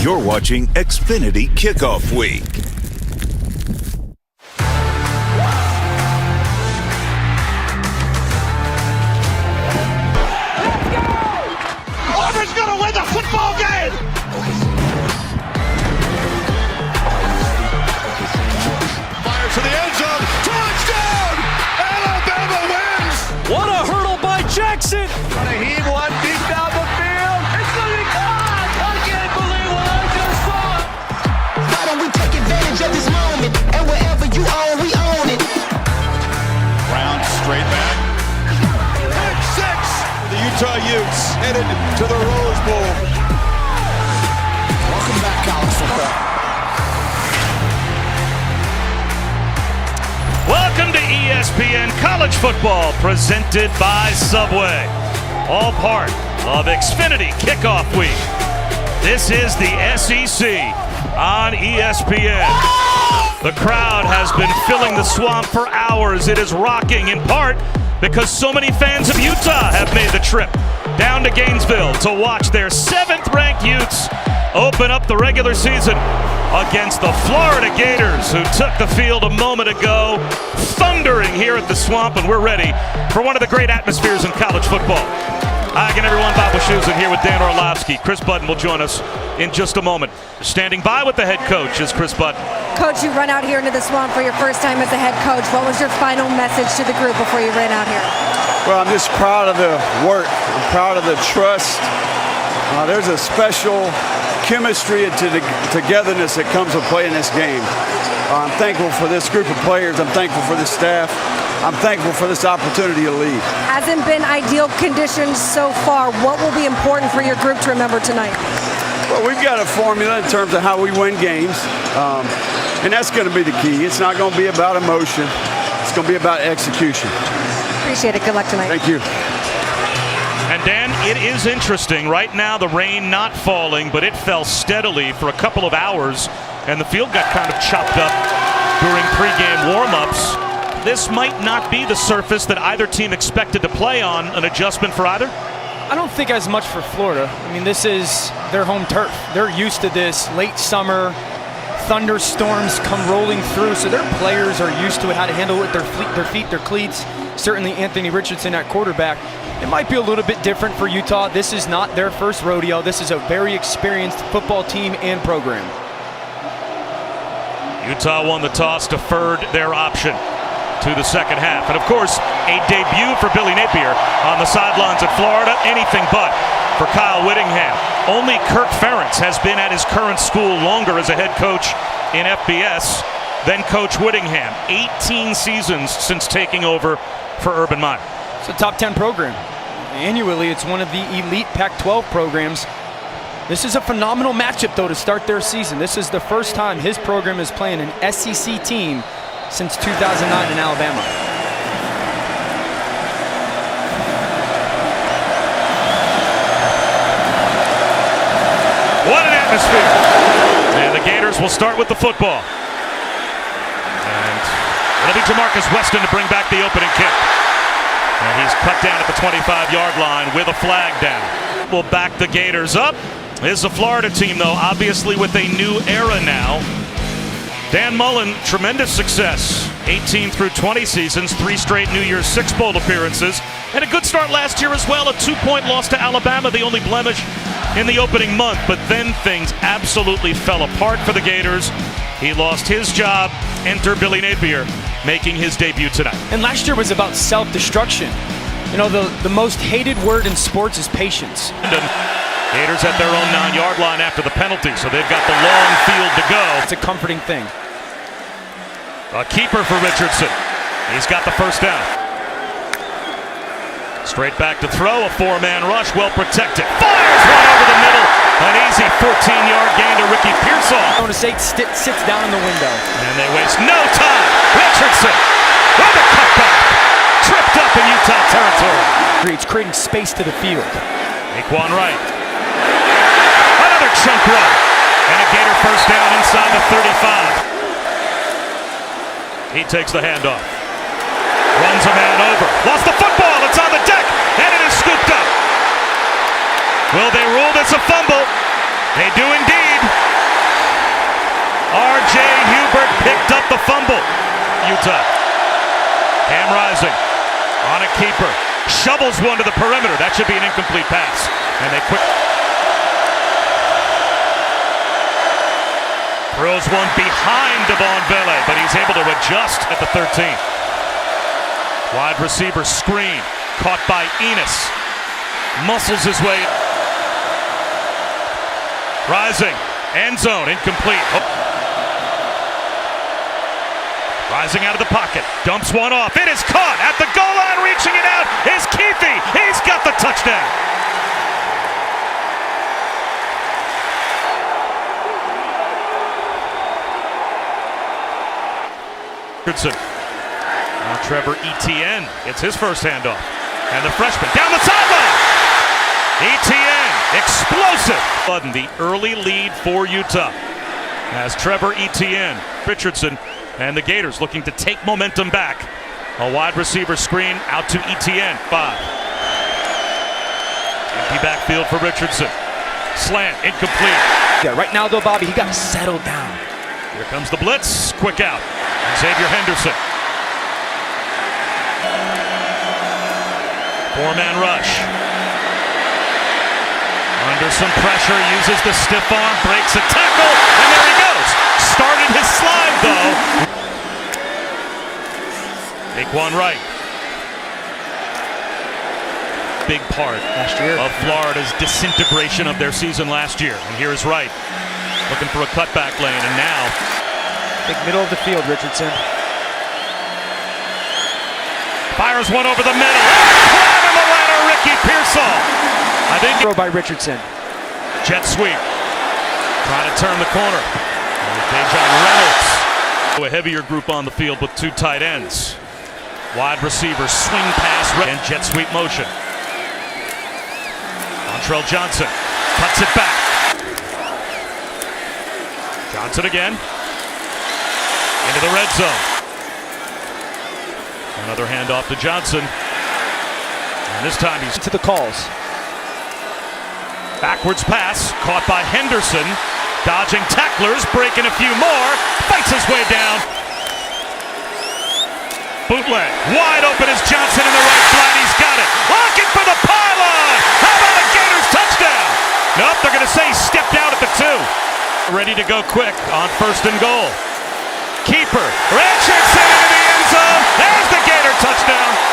You're watching Xfinity Kickoff Week. Auburn's gonna win the football game! Fires to the end zone. Touchdown! Alabama wins! What a hurdle by Jackson! Gonna heave one deep down the field. It's gonna be gone! I can't believe what I just saw! Why don't we take advantage of this moment? And wherever you own, we own it. Brown straight back. Pick six! The Utah Utes headed to the Rose Bowl. Welcome back, college football. Welcome to ESPN College Football, presented by Subway. All part of Xfinity Kickoff Week. This is the SEC on ESPN. The crowd has been filling the swamp for hours. It is rocking in part because so many fans of Utah have made the trip down to Gainesville to watch their 7th-ranked Utes open up the regular season against the Florida Gators, who took the field a moment ago, thundering here at the Swamp, and we're ready for one of the great atmospheres in college football. Hi again, everyone. Bob Wischusen here with Dan Orlovsky. Chris Budden will join us in just a moment. Standing by with the head coach is Chris Budden. Coach, you run out here into the Swamp for your first time as a head coach. What was your final message to the group before you ran out here? Well, I'm just proud of the work. I'm proud of the trust. There's a special chemistry and togetherness that comes with playing this game. I'm thankful for this group of players. I'm thankful for this staff. I'm thankful for this opportunity to lead. Hasn't been ideal conditions so far. What will be important for your group to remember tonight? Well, we've got a formula in terms of how we win games, and that's going to be the key. It's not going to be about emotion. It's going to be about execution. Appreciate it. Good luck tonight. Thank you. And Dan, it is interesting. Right now, the rain not falling, but it fell steadily for a couple of hours, and the field got kind of chopped up during pregame warm-ups. This might not be the surface that either team expected to play on. An adjustment for either? I don't think as much for Florida. I mean, this is their home turf. They're used to this late summer, thunderstorms come rolling through, so their players are used to it, how to handle it with their feet, their cleats. Certainly Anthony Richardson at quarterback. It might be a little bit different for Utah. This is not their first rodeo. This is a very experienced football team and program. Utah won the toss, deferred their option to the second half. And of course, a debut for Billy Napier on the sidelines at Florida. Anything but for Kyle Whittingham. Only Kirk Ferentz has been at his current school longer as a head coach in FBS than Coach Whittingham. 18 seasons since taking over for Urban Meyer. It's a top 10 program. Annually, it's one of the elite Pac-12 programs. This is a phenomenal matchup, though, to start their season. This is the first time his program is playing an SEC team since 2009 in Alabama. What an atmosphere. And the Gators will start with the football. And it'll be Jamarcus Weston to bring back the opening kick. And he's cut down at the 25-yard line with a flag down. We'll back the Gators up. This is a Florida team, though, obviously with a new era now. Dan Mullen, tremendous success. 18 through 20 seasons, 3 straight New Year's Six Bowl appearances, and a good start last year as well. A 2-point loss to Alabama, the only blemish in the opening month. But then things absolutely fell apart for the Gators. He lost his job. Enter Billy Napier, making his debut tonight. And last year was about self-destruction. You know, the most hated word in sports is patience. Gators at their own 9-yard line after the penalty, so they've got the long field to go. It's a comforting thing. A keeper for Richardson. He's got the first down. Straight back to throw, a 4-man rush, well protected. Fires one over the middle. An easy 14-yard gain to Ricky Pearsall. Notice sits down in the window. And they waste no time. Richardson with a cutback. Tripped up in Utah territory. It's creating space to the field. Naquan Wright. Another chunk run. And a Gator first down inside the 35. He takes the handoff. Runs a man over. Lost the football. It's on the deck. And it is scooped up. Will they rule this a fumble? They do indeed. picked up the fumble. Utah. Cam Rising on a keeper. Shovels one to the perimeter. That should be an incomplete pass. And they quick. Throws one behind Devon Vele, but he's able to adjust at the 13th. Wide receiver screen. Caught by Enos. Muscles his way. Rising. End zone. Incomplete. Rising out of the pocket. Dumps one off. It is caught at the goal line. Reaching it out is Keithy. He's got the touchdown. Richardson. Now Trevor Etienne gets his first handoff. And the freshman down the sideline. Etienne, explosive. The early lead for Utah. As Trevor Etienne, Richardson, and the Gators looking to take momentum back. A wide receiver screen out to Etienne. 5. Empty backfield for Richardson. Slant, incomplete. Yeah, right now though, Bobby, he got to settle down. Here comes the blitz. Quick out. Xavier Henderson. 4-man rush. Under some pressure, uses the stiff arm, breaks a tackle, and there he goes. Started his slide though. Take one right. Big part last year of Florida's disintegration of their season last year. And here is Wright, looking for a cutback lane, and now big middle of the field, Richardson. Fires one over the middle. Climbing the ladder, Ricky Pearsall. I think Throw by Richardson. Jet sweep. Trying to turn the corner. Dejon Reynolds. A heavier group on the field with 2 tight ends. Wide receiver swing pass and jet sweep motion. Montrell Johnson cuts it back. Johnson again. Into the red zone. Another handoff to Johnson. And this time he's to the calls. Backwards pass, caught by Henderson. Dodging tacklers, breaking a few more. Fights his way down. Bootleg. Wide open is Johnson in the right flat. He's got it. Looking for the pylon. How about a Gators touchdown? Nope, they're going to say he stepped out at the 2. Ready to go quick on 1st and goal. Keeper. Richardson into the end zone. There's the Gator touchdown.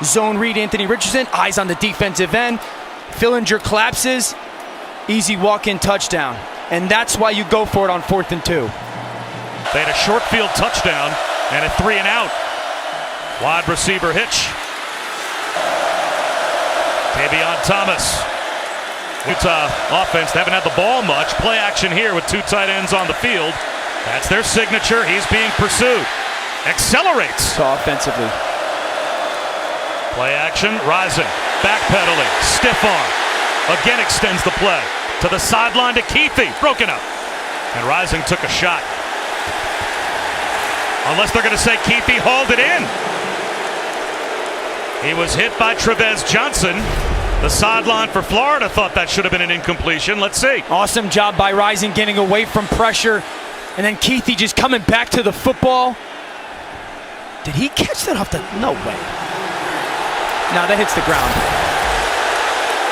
Zone read Anthony Richardson, eyes on the defensive end. Fillinger collapses, easy walk-in touchdown. And that's why you go for it on 4th and 2. They had a short field touchdown and a 3 and out. Wide receiver hitch. Tavion Thomas. Utah offense, they haven't had the ball much. Play action here with 2 tight ends on the field. That's their signature. He's being pursued. Accelerates. So offensively. Play action, Rising, backpedaling, stiff arm. Again extends the play. To the sideline to Keithy, broken up. And Rising took a shot. Unless they're going to say Keithy hauled it in. He was hit by Trevez Johnson. The sideline for Florida thought that should have been an incompletion. Let's see. Awesome job by Rising getting away from pressure. And then Keithy just coming back to the football. Did he catch that off the... No way. No, that hits the ground.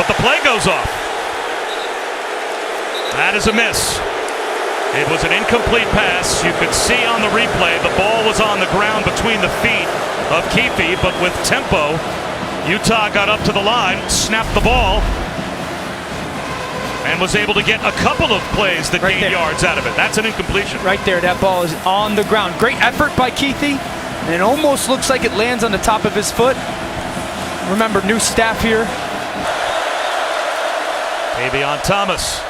But the play goes off. That is a miss. It was an incomplete pass. You could see on the replay the ball was on the ground between the feet of Keithy, but with tempo, Utah got up to the line, snapped the ball, and was able to get a couple of plays that gained yards out of it. That's an incompletion. Right there, that ball is on the ground. Great effort by Keithy, and it almost looks like it lands on the top of his foot. Remember, new staff here. Tavion Thomas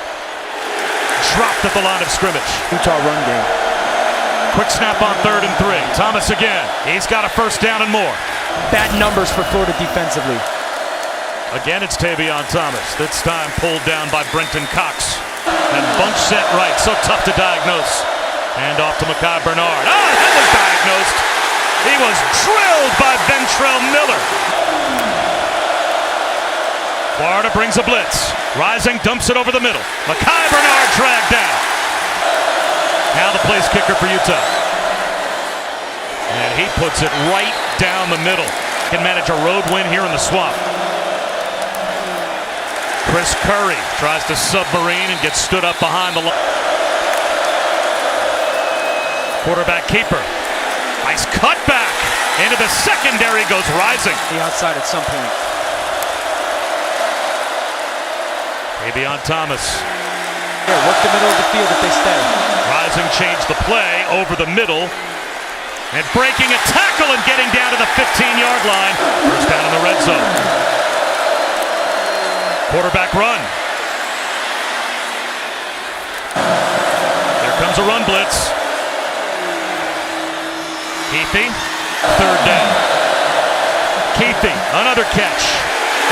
dropped at the line of scrimmage. Utah run game. Quick snap on 3rd and 3. Thomas again. He's got a first down and more. Bad numbers for Florida defensively. Again, it's Tavion Thomas. This time pulled down by Brenton Cox. And bunch set right. So tough to diagnose. Hand off to Mekhi Bernard. Oh, that was diagnosed. He was drilled by Ventrell Miller. Florida brings a blitz. Rising, dumps it over the middle. Mekhi Bernard dragged down. Now the place kicker for Utah. And he puts it right down the middle. Can manage a road win here in the Swamp. Chris Curry tries to submarine and gets stood up behind the line. Quarterback keeper. Nice cutback. Into the secondary goes Rising. The outside at some point. Tavion Thomas. Yeah, work the middle of the field if they stay. Rising changed the play over the middle. And breaking a tackle and getting down to the 15-yard line. First down in the red zone. Quarterback run. Here comes a run blitz. Keithy, 3rd down. Keithy, another catch.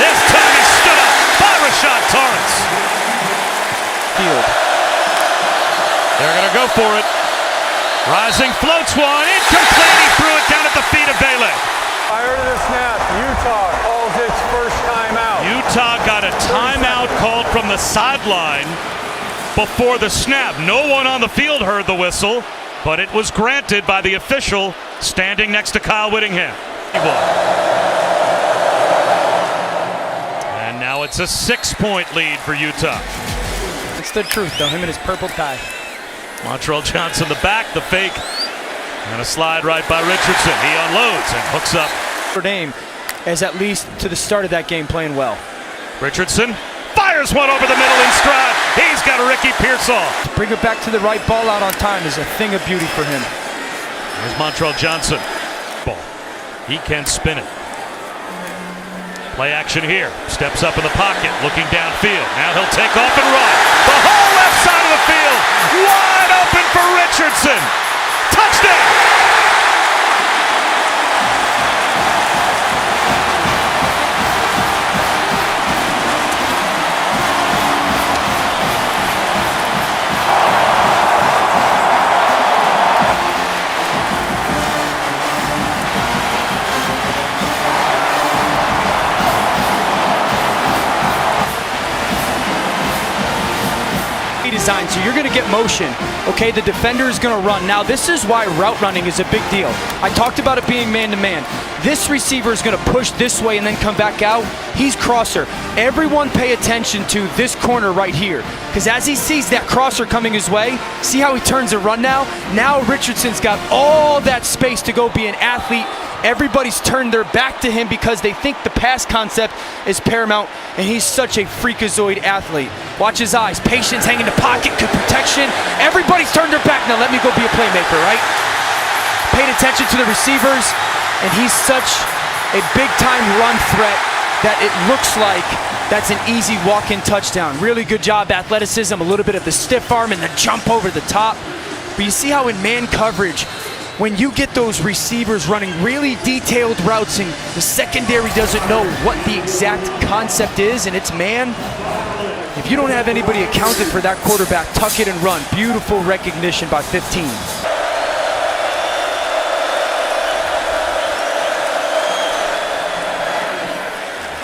This time he stood up by Rashad Torrance. Field. They're going to go for it. Rising floats one, incomplete. He threw it down at the feet of Bailey. Prior to the snap, Utah calls its first timeout. Utah got a timeout called from the sideline before the snap. No one on the field heard the whistle, but it was granted by the official standing next to Kyle Whittingham. And now it's a 6-point lead for Utah. It's the truth, though, him and his purple tie. Montrell Johnson the back, the fake, and a slide right by Richardson. He unloads and hooks up. Notre Dame is at least to the start of that game playing well. Richardson fires one over the middle in stride. He's got a Ricky Pearsall. To bring it back to the right ball out on time is a thing of beauty for him. Here's Montrell Johnson. Ball. He can spin it. Play action here. Steps up in the pocket, looking downfield. Now he'll take off and run. The whole left side of the field, wide open for Richardson. Touchdown! Design, so you're going to get motion. Okay, the defender is going to run. Now, this is why route running is a big deal. I talked about it being man-to-man. This receiver is going to push this way and then come back out. He's crosser. Everyone pay attention to this corner right here, because as he sees that crosser coming his way, see how he turns and run now? Now Richardson's got all that space to go be an athlete. Everybody's turned their back to him because they think the pass concept is paramount, and he's such a freakazoid athlete. Watch his eyes. Patience, hanging the pocket, good protection. Everybody's turned their back. Now let me go be a playmaker, right? Paid attention to the receivers, and he's such a big-time run threat that it looks like that's an easy walk-in touchdown. Really good job, athleticism, a little bit of the stiff arm and the jump over the top. But you see how in man coverage, when you get those receivers running really detailed routes and the secondary doesn't know what the exact concept is and it's man, if you don't have anybody accounted for that quarterback, tuck it and run. Beautiful recognition by 15.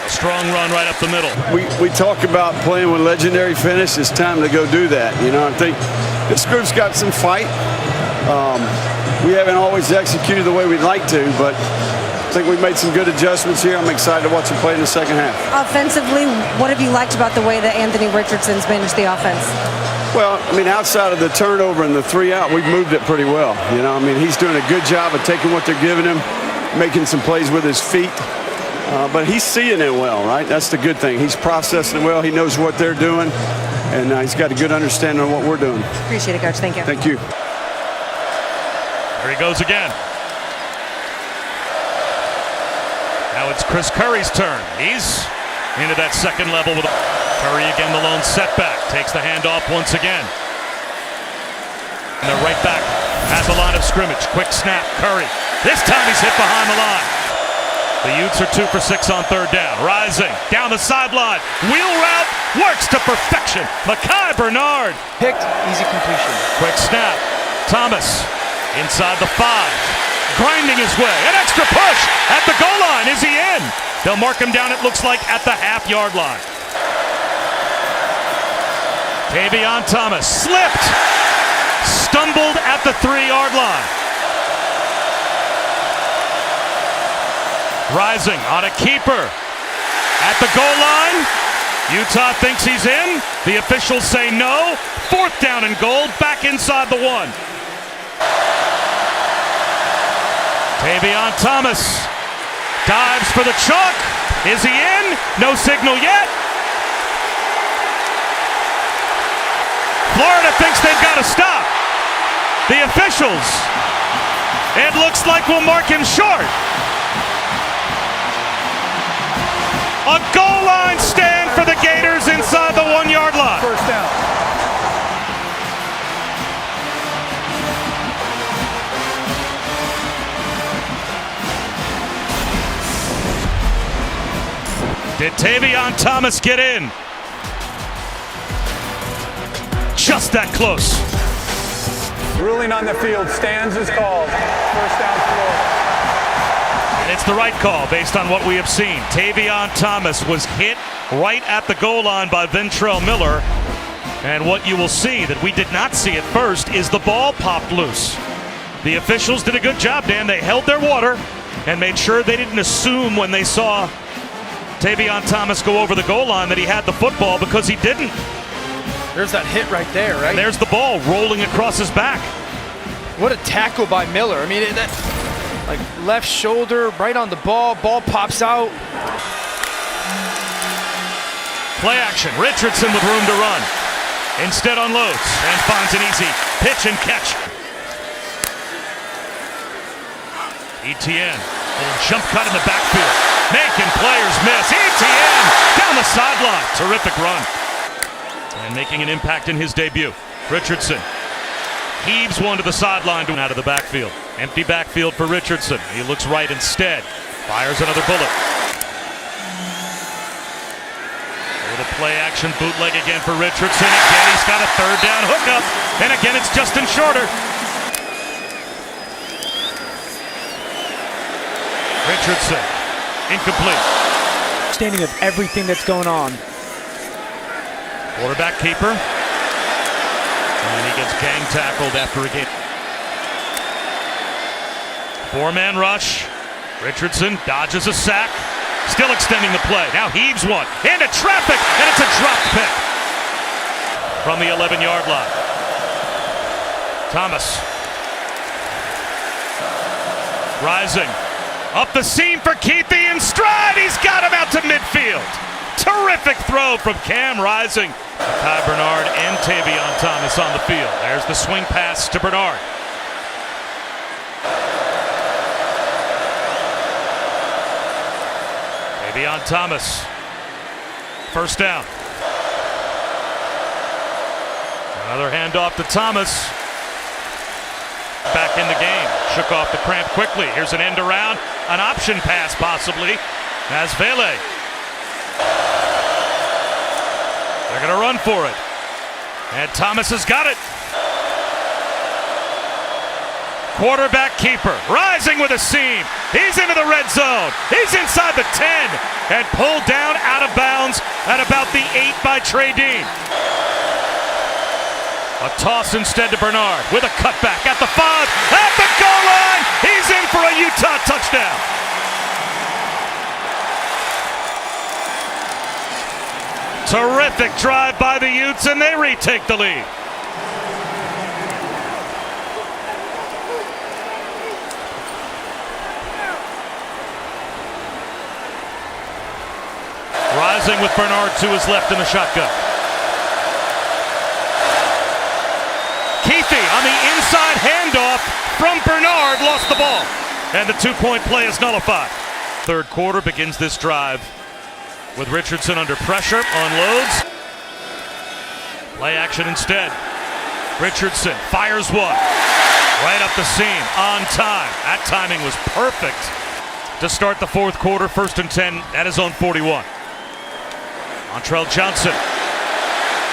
A strong run right up the middle. We talk about playing with legendary finish. It's time to go do that. You know, I think this group's got some fight. We haven't always executed the way we'd like to, but I think we've made some good adjustments here. I'm excited to watch him play in the second half. Offensively, what have you liked about the way that Anthony Richardson's managed the offense? Well, I mean, outside of the turnover and the 3 out, we've moved it pretty well. You know, I mean, he's doing a good job of taking what they're giving him, making some plays with his feet. But he's seeing it well, right? That's the good thing. He's processing it well. He knows what they're doing, and he's got a good understanding of what we're doing. Appreciate it, Coach. Thank you. Thank you. There he goes again. Now it's Chris Curry's turn. He's into that second level with Curry again, the lone setback. Takes the handoff once again. And they're right back at the line of of scrimmage. Quick snap, Curry. This time he's hit behind the line. The Utes are 2 for 6 on third down. Rising, down the sideline. Wheel route, works to perfection. Mekhi Bernard. Picked, easy completion. Quick snap. Thomas inside the 5. Grinding his way. An extra push at the goal line. Is he in? They'll mark him down, it looks like, at the half-yard line. Tavion Thomas slipped. Stumbled at the 3-yard line. Rising on a keeper at the goal line. Utah thinks he's in. The officials say no. 4th down and goal, back inside the 1. Tavion Thomas dives for the chalk. Is he in? No signal yet. Florida thinks they've got to stop. The officials, it looks like, will mark him short. A goal line stand for the Gators inside the 1-yard line. First down. Did Tavion Thomas get in? Just that close. Ruling on the field. Stands is called. First down, Florida. And it's the right call based on what we have seen. Tavion Thomas was hit right at the goal line by Ventrell Miller. And what you will see that we did not see at first is the ball popped loose. The officials did a good job, Dan. They held their water and made sure they didn't assume when they saw Tavion Thomas go over the goal line that he had the football, because he didn't. There's that hit right there, right? And there's the ball rolling across his back. What a tackle by Miller. I mean, that, like, left shoulder, right on the ball. Ball pops out. Play action. Richardson with room to run. Instead unloads and finds an easy pitch and catch. Etienne, little jump cut in the backfield. Making players miss. Etienne down the sideline. Terrific run. And making an impact in his debut. Richardson heaves one to the sideline out of the backfield. Empty backfield for Richardson. He looks right instead. Fires another bullet. A little play action bootleg again for Richardson. Again, he's got a 3rd down hookup. And again, it's Justin Shorter. Richardson, incomplete. Understanding of everything that's going on. Quarterback keeper. And he gets gang tackled after a game. 4-man rush. Richardson dodges a sack. Still extending the play. Now heaves one into traffic, and it's a dropped pick from the 11-yard line. Thomas. Rising. Up the seam for Keithy in stride. He's got him out to midfield. Terrific throw from Cam Rising. Mekhi Bernard and Tavion Thomas on the field. There's the swing pass to Bernard. Tavion Thomas. First down. Another handoff to Thomas. Back in the game. Shook off the cramp quickly. Here's an end around. An option pass possibly. As Vele. They're going to run for it. And Thomas has got it. Quarterback keeper. Rising with a seam. He's into the red zone. He's inside the 10. And pulled down out of bounds at about the 8 by Trey Dean. A toss instead to Bernard with a cutback at the 5. At the goal line. He's in for a Utah touchdown. Terrific drive by the Utes, and they retake the lead. Rising with Bernard to his left in the shotgun. Keithy on the inside handoff from Bernard, lost the ball. And the 2-point play is nullified. Third quarter begins this drive with Richardson under pressure, unloads. Play action instead. Richardson fires one. Right up the seam, on time. That timing was perfect to start the fourth quarter. 1st and 10 at his own 41. Montrell Johnson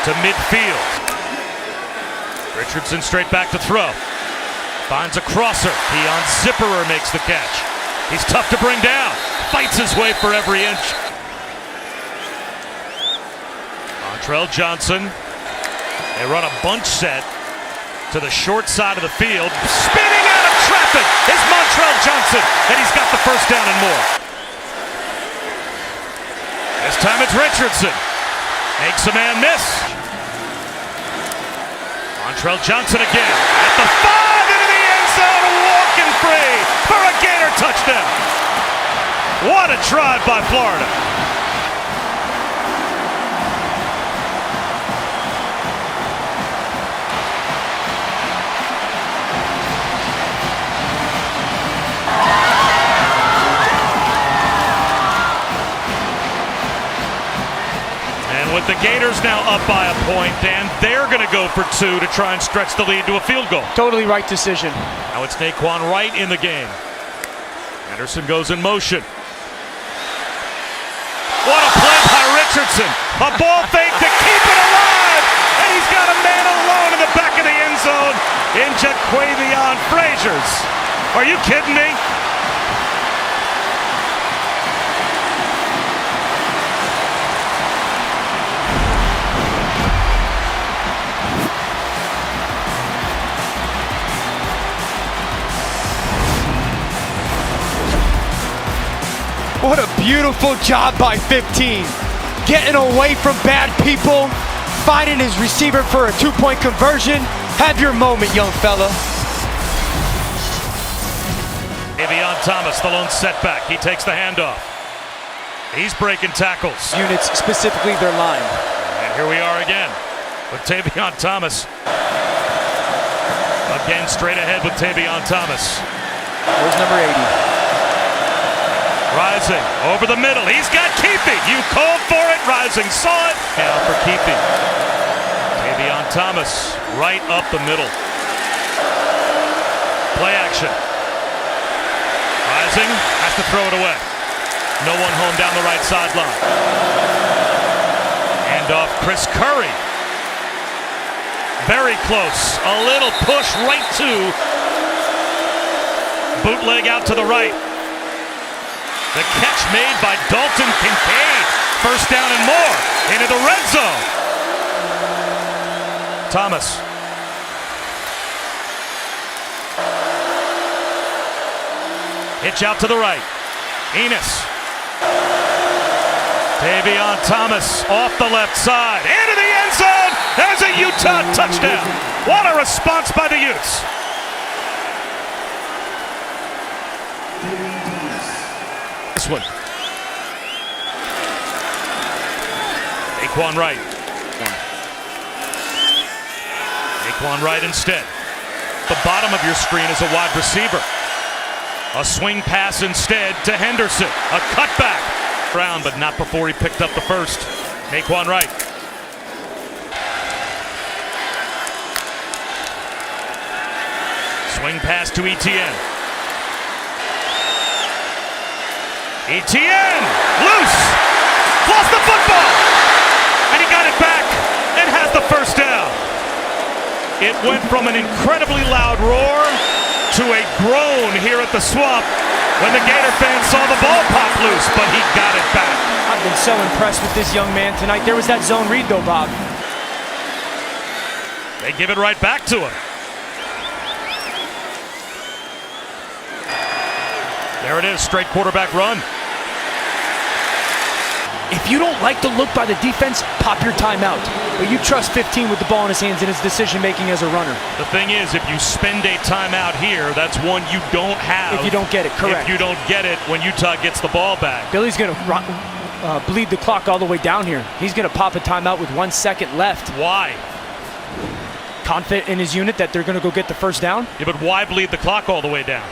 to midfield. Richardson straight back to throw. Finds a crosser. Keon Zipperer makes the catch. He's tough to bring down. Fights his way for every inch. Montrell Johnson. They run a bunch set to the short side of the field. Spinning out of traffic is Montrell Johnson, and he's got the first down and more. This time it's Richardson. Makes a man miss. Montrell Johnson again at the 5 into the end zone, walking free for a Gator touchdown. What a drive by Florida. With the Gators now up by a point, Dan, they're going to go for 2 to try and stretch the lead to a field goal. Totally right decision. Now it's Naquan Wright in the game. Anderson goes in motion. What a play by Richardson. A ball fake to keep it alive. And he's got a man alone in the back of the end zone in Jaquavion Fraziers. Are you kidding me? What a beautiful job by 15. Getting away from bad people, finding his receiver for a 2-point conversion. Have your moment, young fella. Davion Thomas, the lone setback. He takes the handoff. He's breaking tackles. Units, specifically their line. And here we are again with Davion Thomas. Again, straight ahead with Davion Thomas. Where's number 80? Rising over the middle. He's got Keefe. You called for it. Rising saw it. Now for Keefe. Davion Thomas right up the middle. Play action. Rising has to throw it away. No one home down the right sideline. Hand off Chris Curry. Very close. A little push right to. Bootleg out to the right. The catch made by Dalton Kincaid. First down and more into the red zone. Thomas. Hitch out to the right. Enos. Davion Thomas off the left side. Into the end zone. There's a Utah touchdown. What a response by the Utes. This one. Naquan Wright. Naquan Wright instead. The bottom of your screen is a wide receiver. A swing pass instead to Henderson. A cutback. Brown, but not before he picked up the first. Naquan Wright. Swing pass to Etienne. Etienne, loose, lost the football, and he got it back and has the first down. It went from an incredibly loud roar to a groan here at the Swamp when the Gator fans saw the ball pop loose, but he got it back. I've been so impressed with this young man tonight. There was that zone read though, Bob. They give it right back to him. There it is, straight quarterback run. If you don't like the look by the defense, pop your timeout. But you trust 15 with the ball in his hands in his decision-making as a runner. The thing is, if you spend a timeout here, that's one you don't have. If you don't get it, correct. If you don't get it when Utah gets the ball back. Billy's going to bleed the clock all the way down here. He's going to pop a timeout with 1 second left. Why? Confident in his unit that they're going to go get the first down? Yeah, but why bleed the clock all the way down?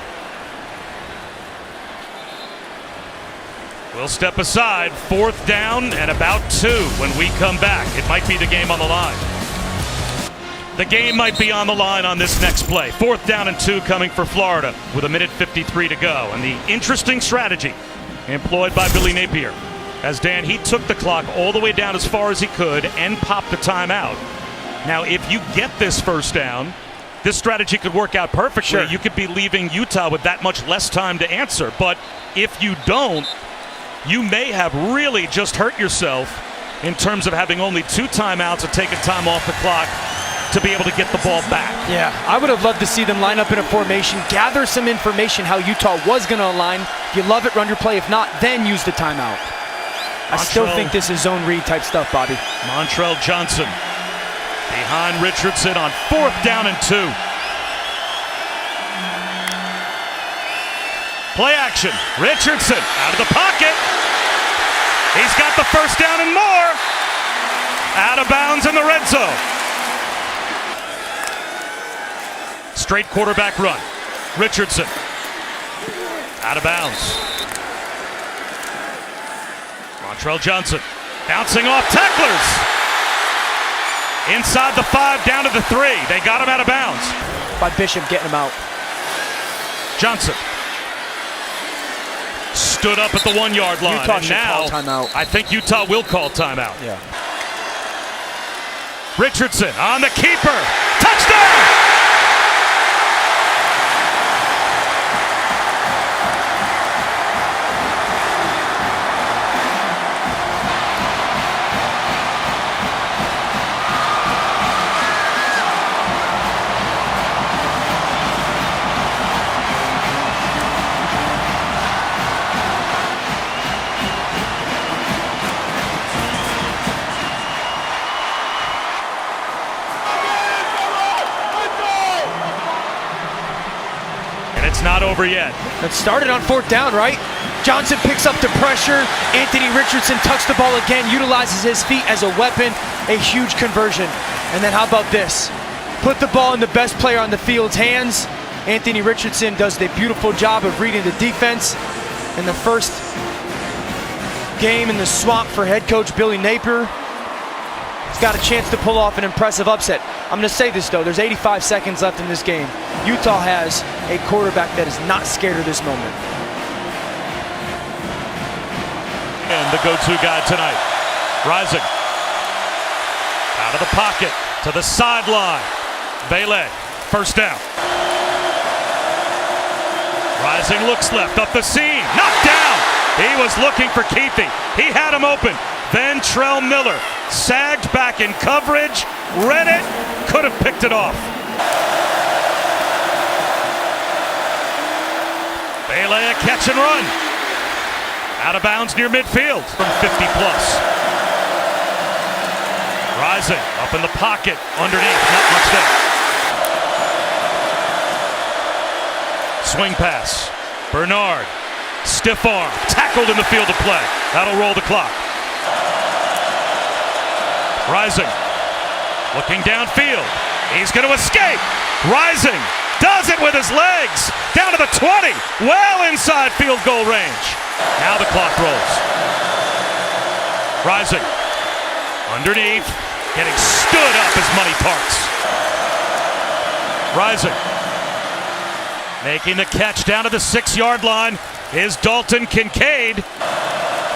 We'll step aside, 4th down and about 2 when we come back. It might be the game on the line. The game might be on the line on this next play. 4th down and 2 coming for Florida with 1:53 to go. And the interesting strategy employed by Billy Napier, as Dan, he took the clock all the way down as far as he could and popped the timeout. Now, if you get this 1st down, this strategy could work out perfectly. Sure. You could be leaving Utah with that much less time to answer. But if you don't, you may have really just hurt yourself in terms of having only 2 timeouts and taking time off the clock to be able to get the ball back. Yeah, I would have loved to see them line up in a formation, gather some information how Utah was going to align. If you love it, run your play. If not, then use the timeout. I still think this is zone read type stuff, Bobby. Montrell Johnson behind Richardson on 4th down and 2. Play action. Richardson out of the pocket. He's got the 1st down and more. Out of bounds in the red zone. Straight quarterback run. Richardson out of bounds. Montrell Johnson bouncing off tacklers. Inside the 5, down to the 3. They got him out of bounds. By Bishop getting him out. Johnson stood up at the 1-yard line. Utah and should now, call timeout. I think Utah will call timeout. Yeah. Richardson on the keeper. Touchdown! It's not over yet. It started on 4th down, right? Johnson picks up the pressure. Anthony Richardson tucks the ball again, utilizes his feet as a weapon. A huge conversion. And then how about this? Put the ball in the best player on the field's hands. Anthony Richardson does a beautiful job of reading the defense. In the first game in the swamp for head coach Billy Napier, he's got a chance to pull off an impressive upset. I'm going to say this, though. There's 85 seconds left in this game. Utah has a quarterback that is not scared of this moment. And the go-to guy tonight. Rising. Out of the pocket. To the sideline. Bailey. 1st down. Rising looks left. Up the seam. Knocked down. He was looking for Keefe. He had him open. Then Trell Miller sagged back in coverage. Read it. Could have picked it off. Bailey, a catch and run. Out of bounds near midfield from 50 plus. Rising up in the pocket underneath. Not much there. Swing pass. Bernard. Stiff arm. Tackled in the field of play. That'll roll the clock. Rising. Looking downfield. He's going to escape. Rising. Does it with his legs. Down to the 20. Well inside field goal range. Now the clock rolls. Rising. Underneath. Getting stood up as money parts. Rising. Making the catch down to the 6-yard line is Dalton Kincaid.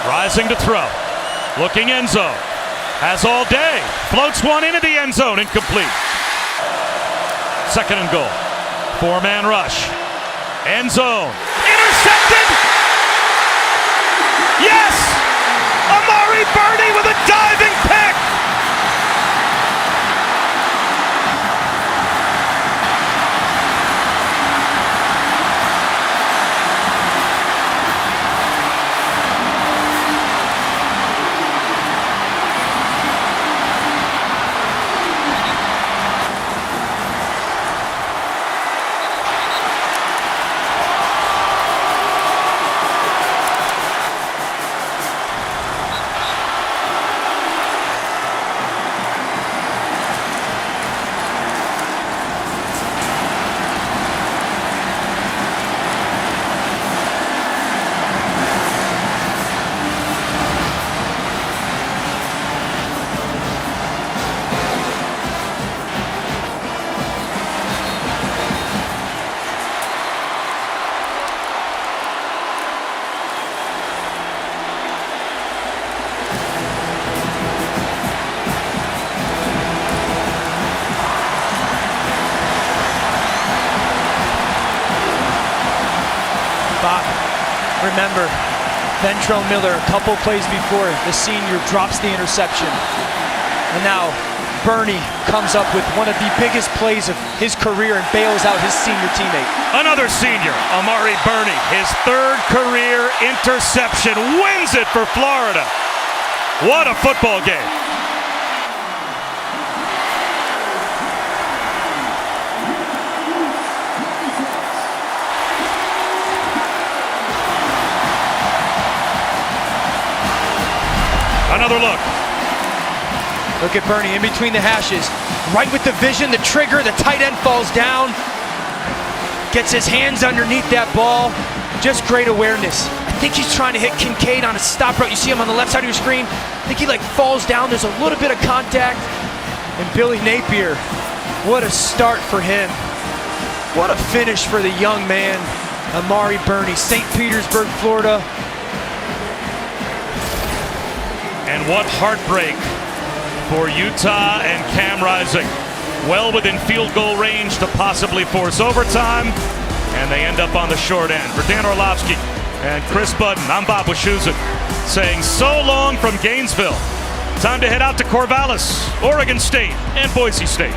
Rising to throw. Looking end zone. Has all day. Floats one into the end zone. Incomplete. 2nd and goal. 4-man rush. End zone. Intercepted! Yes! Amari Birdie with a diving pick! Bob, remember, Ventrell Miller, a couple plays before, the senior drops the interception. And now Bernie comes up with one of the biggest plays of his career and bails out his senior teammate. Another senior, Amari Burney, his third career interception, wins it for Florida. What a football game. Another look. Look at Bernie in between the hashes. Right with the vision, the trigger, the tight end falls down. Gets his hands underneath that ball. Just great awareness. I think he's trying to hit Kincaid on a stop route. You see him on the left side of your screen. I think he falls down. There's a little bit of contact. And Billy Napier, what a start for him. What a finish for the young man, Amari Burney, St. Petersburg, Florida. And what heartbreak for Utah and Cam Rising. Well within field goal range to possibly force overtime, and they end up on the short end. For Dan Orlovsky and Chris Budden, I'm Bob Wischusen saying so long from Gainesville. Time to head out to Corvallis, Oregon State, and Boise State.